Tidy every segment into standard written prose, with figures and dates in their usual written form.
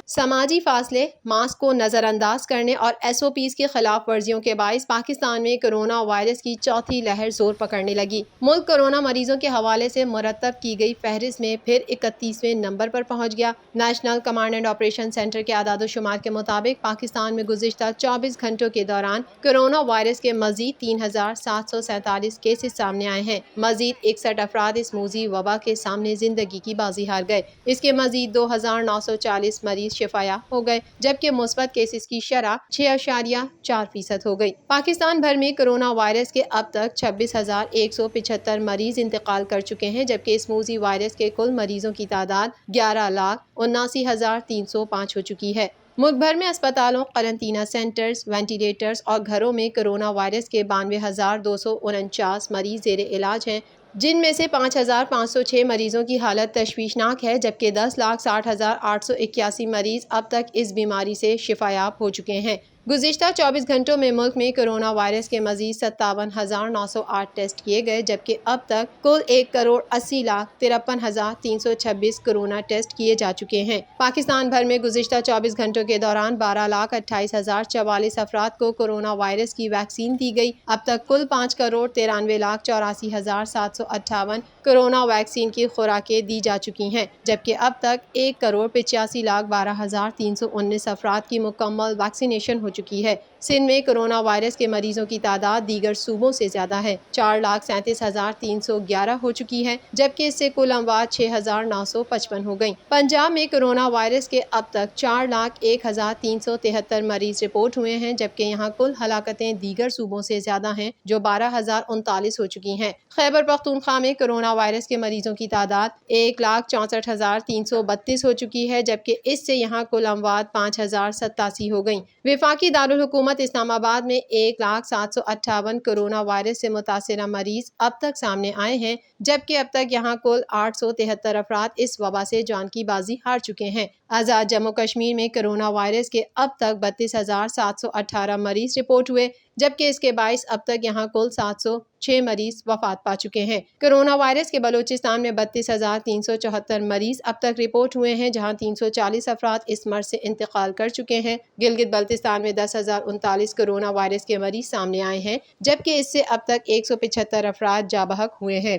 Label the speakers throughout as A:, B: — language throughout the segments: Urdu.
A: سماجی فاصلے، ماسک کو نظر انداز کرنے اور SOPs کی خلاف ورزیوں کے باعث پاکستان میں کرونا وائرس کی چوتھی لہر زور پکڑنے لگی۔ ملک کرونا مریضوں کے حوالے سے مرتب کی گئی فہرست میں پھر 31ویں نمبر پر پہنچ گیا۔ National command and operation centre کے اعداد و شمار کے مطابق پاکستان میں گزشتہ 24 گھنٹوں کے دوران کرونا وائرس کے مزید 3747 کیسز سامنے آئے ہیں۔ مزید 61 افراد اس موذی وبا کے سامنے زندگی کی بازی ہار گئے۔ اس کے مزید 2940 مریض شفا یاب ہو گئے، جبکہ مثبت کیسز کی شرح 6.4% ہو گئی۔ پاکستان بھر میں کرونا وائرس کے اب تک 26,175 مریض انتقال کر چکے ہیں، جبکہ اس موذی وائرس کے کل مریضوں کی تعداد 11,79,305 ہو چکی ہے۔ ملک بھر میں اسپتالوں، قرنطینہ سینٹرز، وینٹیلیٹرز اور گھروں میں کرونا وائرس کے 92,249 مریض زیر علاج ہیں، جن میں سے 5,506 مریضوں کی حالت تشویشناک ہے، جبکہ 10,60,881 مریض اب تک اس بیماری سے شفا یاب ہو چکے ہیں۔ گزشتہ 24 گھنٹوں میں ملک میں کرونا وائرس کے مزید 57,908 ٹیسٹ کیے گئے، جبکہ اب تک کل 1,80,53,326 کرونا ٹیسٹ کیے جا چکے ہیں۔ پاکستان بھر میں گزشتہ 24 گھنٹوں کے دوران 12,28,044 افراد کو کرونا وائرس کی ویکسین دی گئی۔ اب تک کل 5,93,84,758 کرونا ویکسین کی خوراکیں دی جا چکی ہیں، جبکہ اب تک 1,85,12,319 افراد کی مکمل ویکسینیشن ہو چکی ہے۔ سندھ میں کرونا وائرس کے مریضوں کی تعداد دیگر صوبوں سے زیادہ ہے، 4,37,311 ہو چکی ہے، جبکہ اس سے کل اموات 6,955 ہو گئیں۔ پنجاب میں کرونا وائرس کے اب تک 4,01,373 مریض رپورٹ ہوئے ہیں، جبکہ یہاں کل ہلاکتیں دیگر صوبوں سے زیادہ ہیں جو 12,039 ہو چکی ہیں۔ خیبر پختونخوا میں کرونا وائرس کے مریضوں کی تعداد 1,64,332 ہو چکی ہے، جبکہ اس سے یہاں کل اموات 5,087 ہو گئیں۔ وفاقی دارالحکومت اسلام آباد میں 1,758 کرونا وائرس سے متاثرہ مریض اب تک سامنے آئے ہیں، جبکہ اب تک یہاں کل 873 افراد اس وبا سے جان کی بازی ہار چکے ہیں۔ آزاد جموں کشمیر میں کرونا وائرس کے اب تک 32,718 مریض رپورٹ ہوئے، جبکہ اس کے باعث اب تک یہاں کل 706 مریض وفات پا چکے ہیں۔ کرونا وائرس کے بلوچستان میں 32,374 مریض اب تک رپورٹ ہوئے ہیں، جہاں 340 افراد اس مرض سے انتقال کر چکے ہیں۔ گلگت بلتستان میں 10,039 کرونا وائرس کے مریض سامنے آئے ہیں، جبکہ اس سے اب تک 175 افراد جاں بحق ہوئے ہیں۔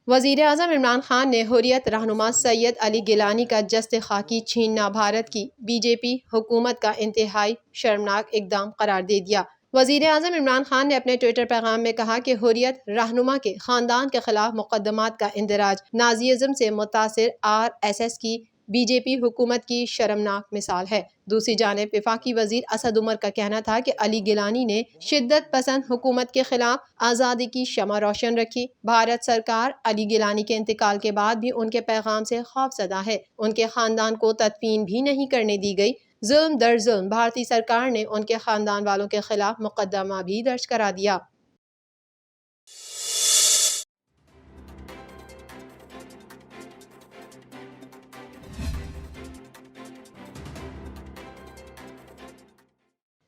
A: وزیر اعظم عمران خان نے حریت رہنما سید علی گیلانی کا جسد خاکی چھیننا بھارت کی BJP حکومت کا انتہائی شرمناک اقدام قرار دے دیا۔ وزیر اعظم عمران خان نے اپنے ٹویٹر پیغام میں کہا کہ حریت رہنما کے خاندان کے خلاف مقدمات کا اندراج نازیزم سے متاثر RSS کی BJP حکومت کی شرمناک مثال ہے۔ دوسری جانب وفاقی وزیر اسد عمر کا کہنا تھا کہ علی گیلانی نے شدت پسند حکومت کے خلاف آزادی کی شمع روشن رکھی۔ بھارت سرکار علی گیلانی کے انتقال کے بعد بھی ان کے پیغام سے خوفزدہ ہے۔ ان کے خاندان کو تدفین بھی نہیں کرنے دی گئی۔ ظلم در ظلم بھارتی سرکار نے ان کے خاندان والوں کے خلاف مقدمہ بھی درج کرا دیا۔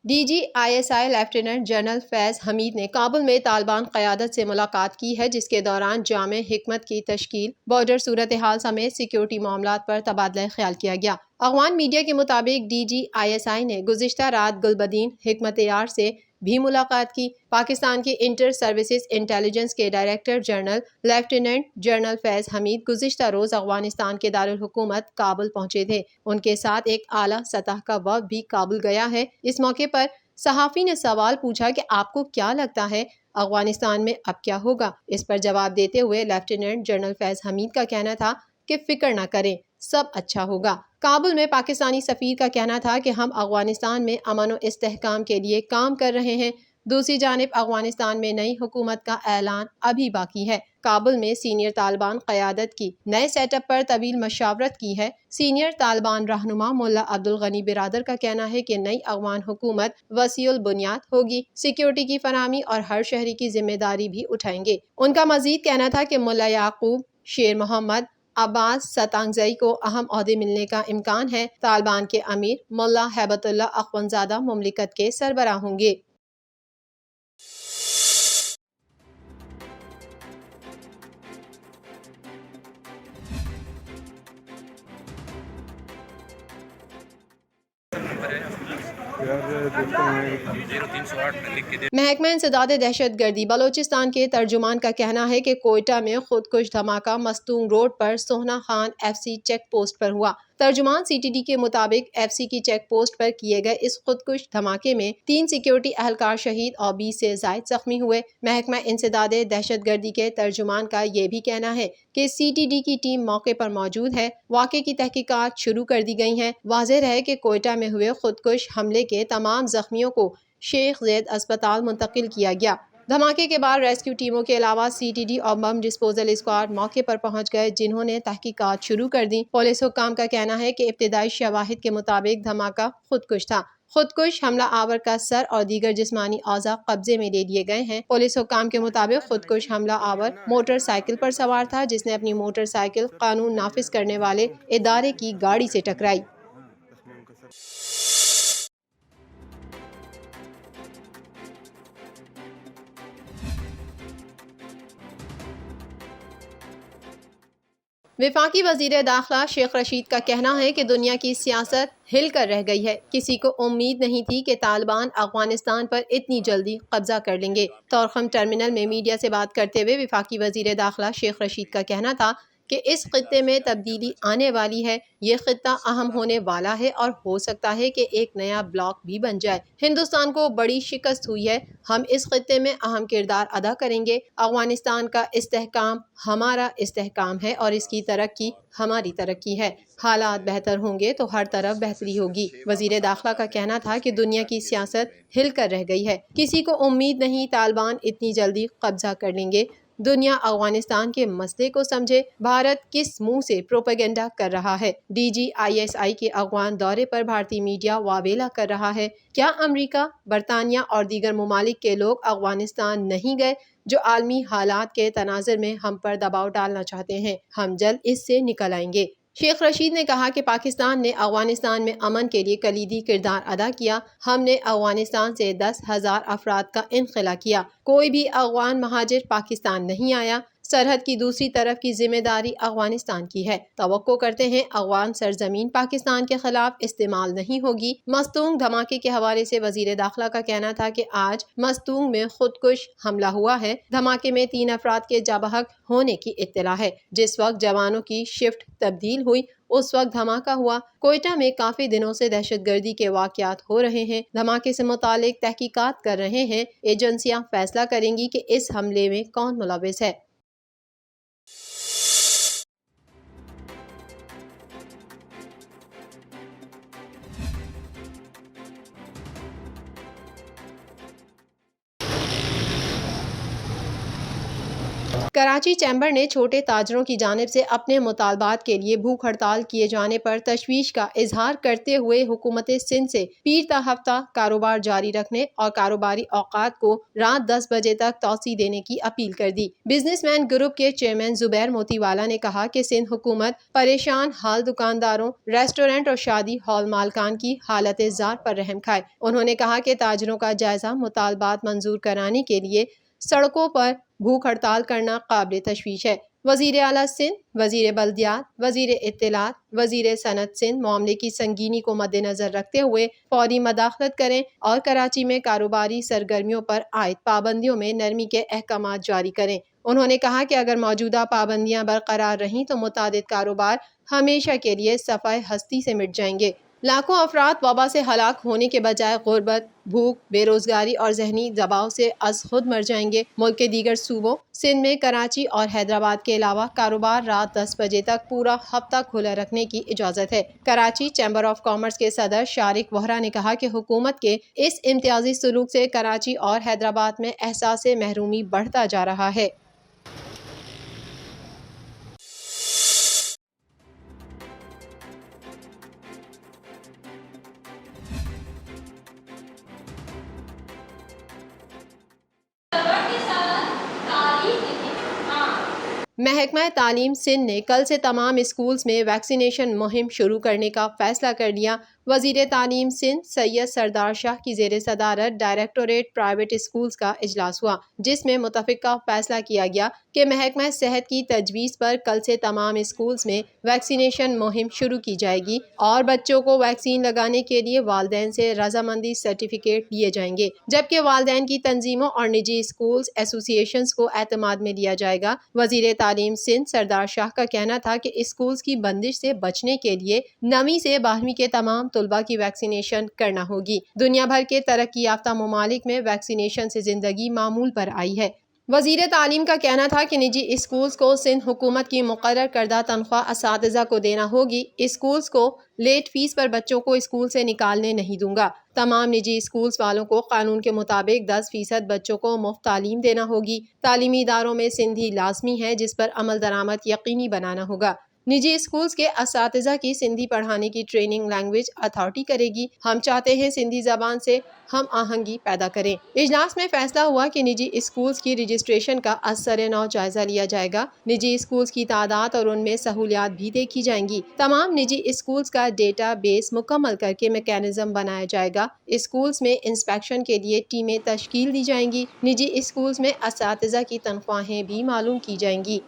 A: DGISI لیفٹیننٹ جنرل فیض حمید نے کابل میں طالبان قیادت سے ملاقات کی ہے، جس کے دوران جامع حکمت کی تشکیل، بارڈر صورتحال سمیت سیکیورٹی معاملات پر تبادلہ خیال کیا گیا۔ افغان میڈیا کے مطابق DGISI نے گزشتہ رات گلبدین حکمت یار سے بھی ملاقات کی۔ پاکستان کی انٹر سروسز انٹیلیجنس کے ڈائریکٹر جنرل لیفٹیننٹ جنرل فیض حمید گزشتہ روز افغانستان کے دارالحکومت کابل پہنچے تھے۔ ان کے ساتھ ایک اعلیٰ سطح کا وفد بھی کابل گیا ہے۔ اس موقع پر صحافی نے سوال پوچھا کہ آپ کو کیا لگتا ہے افغانستان میں اب کیا ہوگا؟ اس پر جواب دیتے ہوئے لیفٹیننٹ جنرل فیض حمید کا کہنا تھا کہ فکر نہ کریں، سب اچھا ہوگا۔ کابل میں پاکستانی سفیر کا کہنا تھا کہ ہم افغانستان میں امن و استحکام کے لیے کام کر رہے ہیں۔ دوسری جانب افغانستان میں نئی حکومت کا اعلان ابھی باقی ہے۔ کابل میں سینئر طالبان قیادت کی نئے سیٹ اپ پر طویل مشاورت کی ہے۔ سینئر طالبان رہنما ملا عبدالغنی برادر کا کہنا ہے کہ نئی افغان حکومت وسیع البنیاد ہوگی، سیکیورٹی کی فراہمی اور ہر شہری کی ذمہ داری بھی اٹھائیں گے۔ ان کا مزید کہنا تھا کہ ملا یعقوب شیر محمد عباس ستانگزئی کو اہم عہدے ملنے کا امکان ہے۔ طالبان کے امیر ملا ہیبت اللہ اخونزادہ مملکت کے سربراہ ہوں گے۔ محکمہ انسداد دہشت گردی بلوچستان کے ترجمان کا کہنا ہے کہ کوئٹہ میں خودکش دھماکہ مستونگ روڈ پر Sohna Khan F C check post پر ہوا۔ ترجمان سی ٹی ڈی کے مطابق ایف سی کی چیک پوسٹ پر کیے گئے اس خودکش دھماکے میں 3 سیکیورٹی اہلکار شہید اور 20 سے زائد زخمی ہوئے۔ محکمہ انسداد دہشت گردی کے ترجمان کا یہ بھی کہنا ہے کہ سی ٹی ڈی کی ٹیم موقع پر موجود ہے، واقعے کی تحقیقات شروع کر دی گئی ہیں۔ واضح رہے کہ کوئٹہ میں ہوئے خودکش حملے کے تمام زخمیوں کو شیخ زید اسپتال منتقل کیا گیا۔ دھماکے کے بعد ریسکیو ٹیموں کے علاوہ سی ٹی ڈی اور بم ڈسپوزل اسکواڈ موقع پر پہنچ گئے، جنہوں نے تحقیقات شروع کر دی۔ پولیس حکام کا کہنا ہے کہ ابتدائی شواہد کے مطابق دھماکہ خودکش تھا۔ خودکش حملہ آور کا سر اور دیگر جسمانی اعضاء قبضے میں لے لیے گئے ہیں۔ پولیس حکام کے مطابق خودکش حملہ آور موٹر سائیکل پر سوار تھا، جس نے اپنی موٹر سائیکل قانون نافذ کرنے والے ادارے کی گاڑی سے ٹکرائی۔ وفاقی وزیر داخلہ شیخ رشید کا کہنا ہے کہ دنیا کی سیاست ہل کر رہ گئی ہے۔ کسی کو امید نہیں تھی کہ طالبان افغانستان پر اتنی جلدی قبضہ کر لیں گے۔ طورخم ٹرمینل میں میڈیا سے بات کرتے ہوئے وفاقی وزیر داخلہ شیخ رشید کا کہنا تھا کہ اس خطے میں تبدیلی آنے والی ہے، یہ خطہ اہم ہونے والا ہے اور ہو سکتا ہے کہ ایک نیا بلاک بھی بن جائے۔ ہندوستان کو بڑی شکست ہوئی ہے، ہم اس خطے میں اہم کردار ادا کریں گے۔ افغانستان کا استحکام ہمارا استحکام ہے اور اس کی ترقی ہماری ترقی ہے۔ حالات بہتر ہوں گے تو ہر طرف بہتری ہوگی۔ وزیر داخلہ کا کہنا تھا کہ دنیا کی سیاست ہل کر رہ گئی ہے، کسی کو امید نہیں طالبان اتنی جلدی قبضہ کر لیں گے۔ دنیا افغانستان کے مسئلے کو سمجھے، بھارت کس منہ سے پروپیگنڈا کر رہا ہے۔ D G I S I کے افغان دورے پر بھارتی میڈیا واویلا کر رہا ہے۔ کیا امریکہ، برطانیہ اور دیگر ممالک کے لوگ افغانستان نہیں گئے جو عالمی حالات کے تناظر میں ہم پر دباؤ ڈالنا چاہتے ہیں؟ ہم جلد اس سے نکل آئیں گے۔ شیخ رشید نے کہا کہ پاکستان نے افغانستان میں امن کے لیے کلیدی کردار ادا کیا۔ ہم نے افغانستان سے 10,000 افراد کا انخلا کیا۔ کوئی بھی افغان مہاجر پاکستان نہیں آیا۔ سرحد کی دوسری طرف کی ذمہ داری افغانستان کی ہے۔ توقع کرتے ہیں افغان سرزمین پاکستان کے خلاف استعمال نہیں ہوگی۔ مستونگ دھماکے کے حوالے سے وزیر داخلہ کا کہنا تھا کہ آج مستونگ میں خودکش حملہ ہوا ہے۔ دھماکے میں 3 افراد کے جاں بحق ہونے کی اطلاع ہے۔ جس وقت جوانوں کی شفٹ تبدیل ہوئی اس وقت دھماکہ ہوا۔ کوئٹہ میں کافی دنوں سے دہشت گردی کے واقعات ہو رہے ہیں۔ دھماکے سے متعلق تحقیقات کر رہے ہیں۔ ایجنسیاں فیصلہ کریں گی کہ اس حملے میں کون ملوث ہے۔ کراچی چیمبر نے چھوٹے تاجروں کی جانب سے اپنے مطالبات کے لیے بھوک ہڑتال کیے جانے پر تشویش کا اظہار کرتے ہوئے حکومت سندھ سے پیر تا ہفتہ کاروبار جاری رکھنے اور کاروباری اوقات کو رات 10 بجے تک توسیع دینے کی اپیل کر دی۔ بزنس مین گروپ کے چیئرمین زبیر موتی والا نے کہا کہ سندھ حکومت پریشان حال دکانداروں، ریسٹورنٹ اور شادی ہال مالکان کی حالت زار پر رحم کھائے۔ انہوں نے کہا کہ تاجروں کا جائزہ مطالبات منظور کرانے کے لیے سڑکوں پر بھوک ہڑتال کرنا قابل تشویش ہے۔ وزیر اعلیٰ سندھ، وزیر بلدیات، وزیر اطلاعات، وزیر صنعت سندھ معاملے کی سنگینی کو مد نظر رکھتے ہوئے فوری مداخلت کریں اور کراچی میں کاروباری سرگرمیوں پر عائد پابندیوں میں نرمی کے احکامات جاری کریں۔ انہوں نے کہا کہ اگر موجودہ پابندیاں برقرار رہیں تو متعدد کاروبار ہمیشہ کے لیے صفحہ ہستی سے مٹ جائیں گے۔ لاکھوں افراد وبا سے ہلاک ہونے کے بجائے غربت، بھوک، بے روزگاری اور ذہنی دباؤ سے از خود مر جائیں گے۔ ملک کے دیگر صوبوں سندھ میں کراچی اور حیدرآباد کے علاوہ کاروبار رات 10 بجے تک پورا ہفتہ کھلا رکھنے کی اجازت ہے۔ کراچی چیمبر آف کامرس کے صدر شارق وہرا نے کہا کہ حکومت کے اس امتیازی سلوک سے کراچی اور حیدرآباد میں احساس محرومی بڑھتا جا رہا ہے۔ محکمہ تعلیم سندھ نے کل سے تمام اسکولز میں ویکسینیشن مہم شروع کرنے کا فیصلہ کر لیا۔ وزیر تعلیم سندھ سید سردار شاہ کی زیر صدارت ڈائریکٹوریٹ پرائیویٹ اسکولز کا اجلاس ہوا، جس میں متفقہ فیصلہ کیا گیا کہ محکمہ صحت کی تجویز پر کل سے تمام اسکولز میں ویکسینیشن مہم شروع کی جائے گی اور بچوں کو ویکسین لگانے کے لیے والدین سے رضامندی سرٹیفکیٹ لیے جائیں گے، جبکہ والدین کی تنظیموں اور نجی اسکولز ایسوسی ایشنز کو اعتماد میں لیا جائے گا۔ وزیر تعلیم سندھ سردار شاہ کا کہنا تھا کہ اسکولز کی بندش سے بچنے کے لیے 9ویں سے 12ویں کے تمام طلباء کی ویکسینیشن کرنا ہوگی۔ دنیا بھر کے ترقی یافتہ ممالک میں ویکسینیشن سے زندگی معمول پر آئی ہے۔ وزیر تعلیم کا کہنا تھا کہ نجی اسکولز کو سندھ حکومت کی مقرر کردہ تنخواہ اساتذہ کو دینا ہوگی۔ اسکولز کو لیٹ فیس پر بچوں کو اسکول سے نکالنے نہیں دوں گا۔ تمام نجی اسکولز والوں کو قانون کے مطابق 10% بچوں کو مفت تعلیم دینا ہوگی۔ تعلیمی اداروں میں سندھی لازمی ہے، جس پر عمل درآمد یقینی بنانا ہوگا۔ نجی اسکولز کے اساتذہ کی سندھی پڑھانے کی ٹریننگ لینگویج اتھارٹی کرے گی۔ ہم چاہتے ہیں سندھی زبان سے ہم آہنگی پیدا کریں۔ اجلاس میں فیصلہ ہوا کہ نجی اسکولز کی رجسٹریشن کا ازسر نو جائزہ لیا جائے گا۔ نجی اسکولز کی تعداد اور ان میں سہولیات بھی دیکھی جائیں گی۔ تمام نجی اسکولز کا ڈیٹا بیس مکمل کر کے میکینزم بنایا جائے گا۔ اسکولز میں انسپیکشن کے لیے ٹیمیں تشکیل دی جائیں گی۔ نجی اسکولز میں اساتذہ کی تنخواہیں بھی معلوم کی جائیں گی۔